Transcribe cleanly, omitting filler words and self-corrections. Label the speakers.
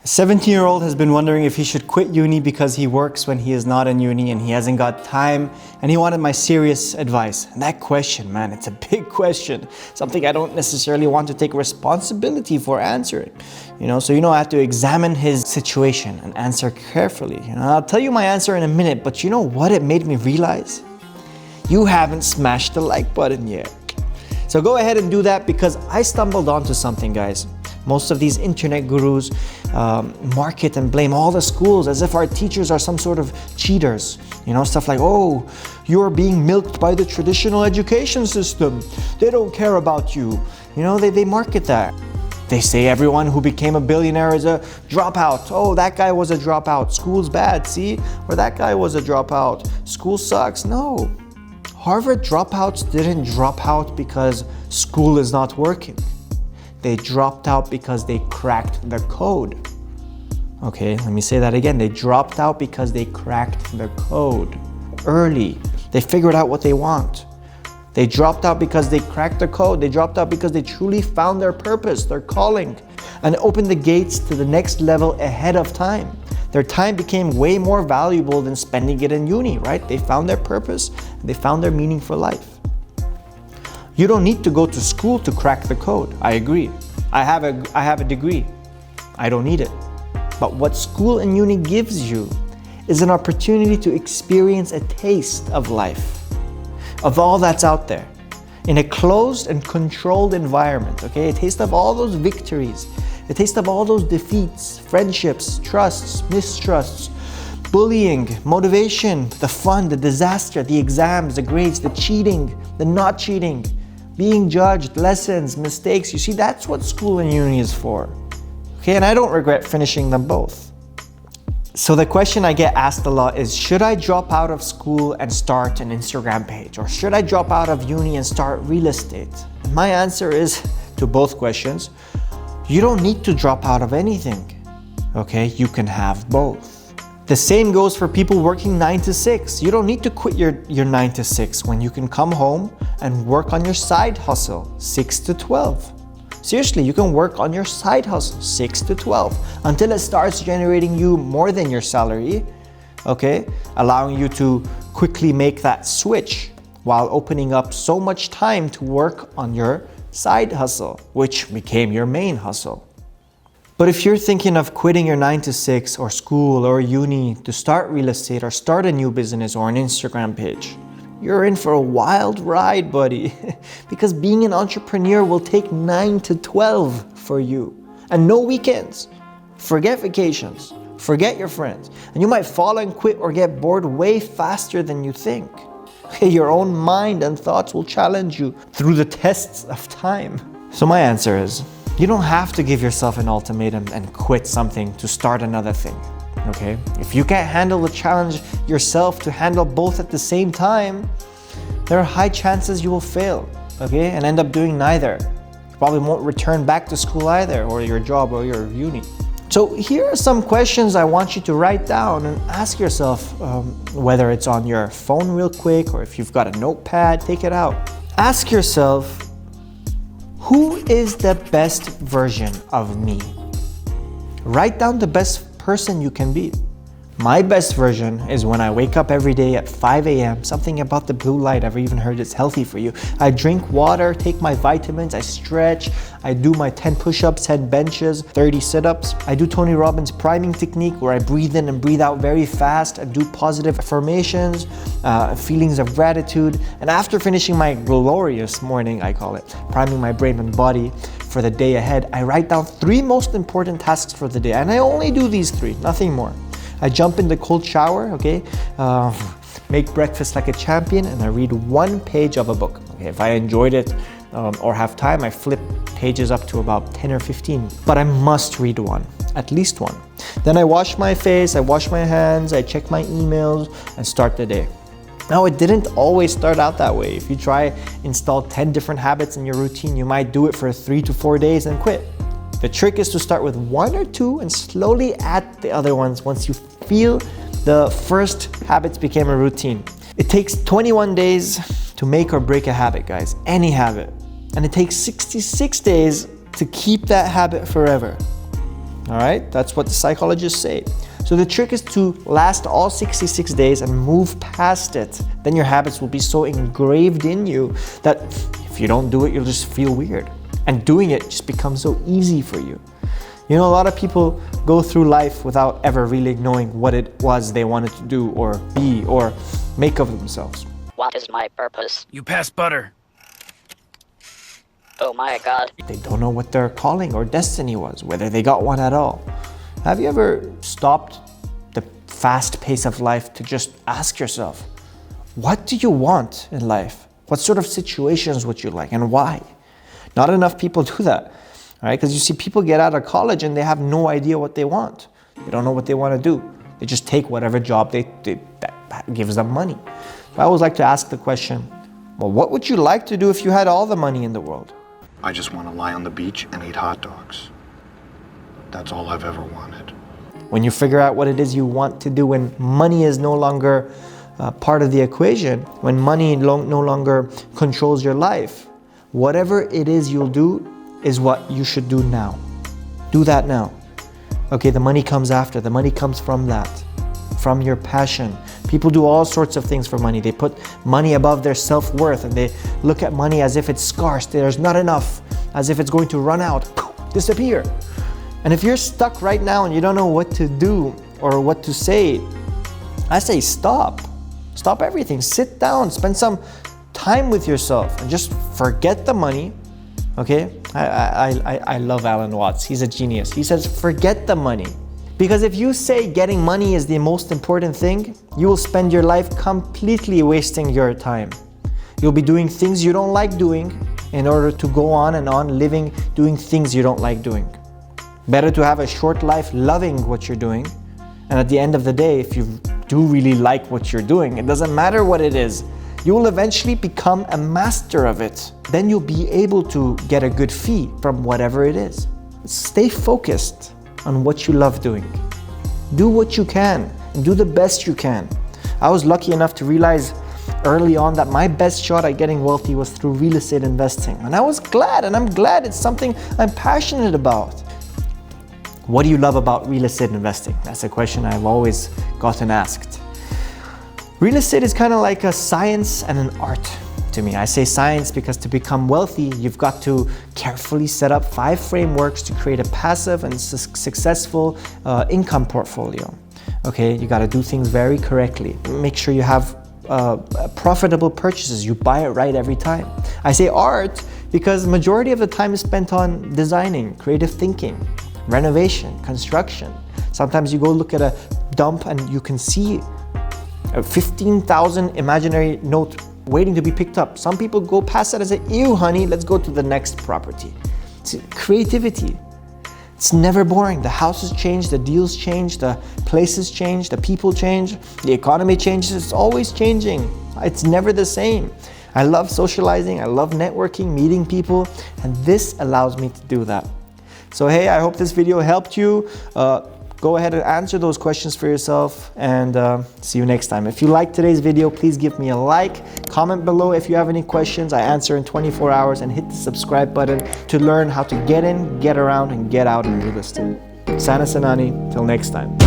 Speaker 1: 17-year-old has been wondering if he should quit uni because he works when he is not in uni and he hasn't got time, and he wanted my serious advice. And that question, man, it's a big question. Something I don't necessarily want to take responsibility for answering. So I have to examine his situation and answer carefully. I'll tell you my answer in a minute, but you know what it made me realize? You haven't smashed the like button yet. So go ahead and do that, because I stumbled onto something, guys. Most of these internet gurus market and blame all the schools as if our teachers are some sort of cheaters. Stuff like, oh, you're being milked by the traditional education system. They don't care about you. They market that. They say everyone who became a billionaire is a dropout. Oh, that guy was a dropout. School's bad, see? Or that guy was a dropout. School sucks. No. Harvard dropouts didn't drop out because school is not working. They dropped out because they cracked the code. Okay, let me say that again. They dropped out because they cracked the code early. They figured out what they want. They dropped out because they cracked the code. They dropped out because they truly found their purpose, their calling, and opened the gates to the next level ahead of time. Their time became way more valuable than spending it in uni, right? They found their purpose, and they found their meaning for life. You don't need to go to school to crack the code. I agree. I have a degree. I don't need it. But what school and uni gives you is an opportunity to experience a taste of life, of all that's out there, in a closed and controlled environment, okay? A taste of all those victories, a taste of all those defeats, friendships, trusts, mistrusts, bullying, motivation, the fun, the disaster, the exams, the grades, the cheating, the not cheating, being judged, lessons, mistakes. You see, that's what school and uni is for. Okay, and I don't regret finishing them both. So the question I get asked a lot is, should I drop out of school and start an Instagram page? Or should I drop out of uni and start real estate? And my answer is to both questions. You don't need to drop out of anything. Okay, you can have both. The same goes for people working 9 to 6. You don't need to quit your 9 to 6 when you can come home and work on your side hustle 6 to 12. Seriously, you can work on your side hustle 6 to 12 until it starts generating you more than your salary, okay? Allowing you to quickly make that switch while opening up so much time to work on your side hustle, which became your main hustle. But if you're thinking of quitting your 9 to 6 or school or uni to start real estate or start a new business or an Instagram page, you're in for a wild ride, buddy. Because being an entrepreneur will take 9 to 12 for you. And no weekends. Forget vacations. Forget your friends. And you might fall and quit or get bored way faster than you think. Your own mind and thoughts will challenge you through the tests of time. So my answer is, you don't have to give yourself an ultimatum and quit something to start another thing, okay? If you can't handle the challenge yourself to handle both at the same time, there are high chances you will fail, okay? And end up doing neither. You probably won't return back to school either, or your job or your uni. So here are some questions I want you to write down and ask yourself, whether it's on your phone real quick or if you've got a notepad, take it out. Ask yourself, who is the best version of me? Write down the best person you can be. My best version is when I wake up every day at 5 a.m. Something about the blue light, I've even heard it's healthy for you. I drink water, take my vitamins, I stretch, I do my 10 push-ups, 10 benches, 30 sit-ups. I do Tony Robbins' priming technique where I breathe in and breathe out very fast and do positive affirmations, feelings of gratitude. And after finishing my glorious morning, I call it, priming my brain and body for the day ahead, I write down 3 most important tasks for the day. And I only do these 3, nothing more. I jump in the cold shower, okay, make breakfast like a champion, and I read 1 page of a book. Okay, if I enjoyed it or have time, I flip pages up to about 10 or 15. But I must read 1, at least 1. Then I wash my face, I wash my hands, I check my emails, and start the day. Now, it didn't always start out that way. If you try install 10 different habits in your routine, you might do it for 3 to 4 days and quit. The trick is to start with 1 or 2 and slowly add the other ones once you feel the first habits became a routine. It takes 21 days to make or break a habit, guys, any habit. And it takes 66 days to keep that habit forever. All right, that's what the psychologists say. So the trick is to last all 66 days and move past it. Then your habits will be so engraved in you that if you don't do it, you'll just feel weird. And doing it just becomes so easy for you. You know, a lot of people go through life without ever really knowing what it was they wanted to do or be or make of themselves.
Speaker 2: What is my purpose?
Speaker 3: You pass butter.
Speaker 2: Oh my God.
Speaker 1: They don't know what their calling or destiny was, whether they got one at all. Have you ever stopped the fast pace of life to just ask yourself, what do you want in life? What sort of situations would you like and why? Not enough people do that, all right? Because you see people get out of college and they have no idea what they want. They don't know what they want to do. They just take whatever job that gives them money. So I always like to ask the question, well, what would you like to do if you had all the money in the world?
Speaker 4: I just want to lie on the beach and eat hot dogs. That's all I've ever wanted.
Speaker 1: When you figure out what it is you want to do, when money is no longer part of the equation, when money no longer controls your life, whatever it is you'll do is what you should do now. Do that now. Okay, the money comes after. The money comes from that, from your passion. People do all sorts of things for money. They put money above their self-worth and they look at money as if it's scarce. There's not enough, as if it's going to run out, disappear. And if you're stuck right now and you don't know what to do or what to say, I say stop. Stop everything. Sit down, spend some time with yourself and just forget the money. Okay? I love Alan Watts. He's a genius. He says, forget the money. Because if you say getting money is the most important thing, you will spend your life completely wasting your time. You'll be doing things you don't like doing in order to go on and on living, doing things you don't like doing. Better to have a short life loving what you're doing. And at the end of the day, if you do really like what you're doing, it doesn't matter what it is, you will eventually become a master of it. Then you'll be able to get a good fee from whatever it is. Stay focused on what you love doing. Do what you can and do the best you can. I was lucky enough to realize early on that my best shot at getting wealthy was through real estate investing. And I was glad, and I'm glad it's something I'm passionate about. What do you love about real estate investing? That's a question I've always gotten asked. Real estate is kind of like a science and an art to me. I say science because to become wealthy, you've got to carefully set up 5 frameworks to create a passive and successful income portfolio. Okay, you got to do things very correctly. Make sure you have profitable purchases. You buy it right every time. I say art because the majority of the time is spent on designing, creative thinking, renovation, construction. Sometimes you go look at a dump and you can see a 15,000 imaginary note waiting to be picked up. Some people go past that and say, ew, honey, let's go to the next property. It's creativity. It's never boring. The houses change, the deals change, the places change, the people change, the economy changes. It's always changing. It's never the same. I love socializing. I love networking, meeting people, and this allows me to do that. So hey, I hope this video helped you. Go ahead and answer those questions for yourself, and see you next time. If you liked today's video, please give me a like. Comment below if you have any questions. I answer in 24 hours, and hit the subscribe button to learn how to get in, get around, and get out in real estate. Sana Sanani, till next time.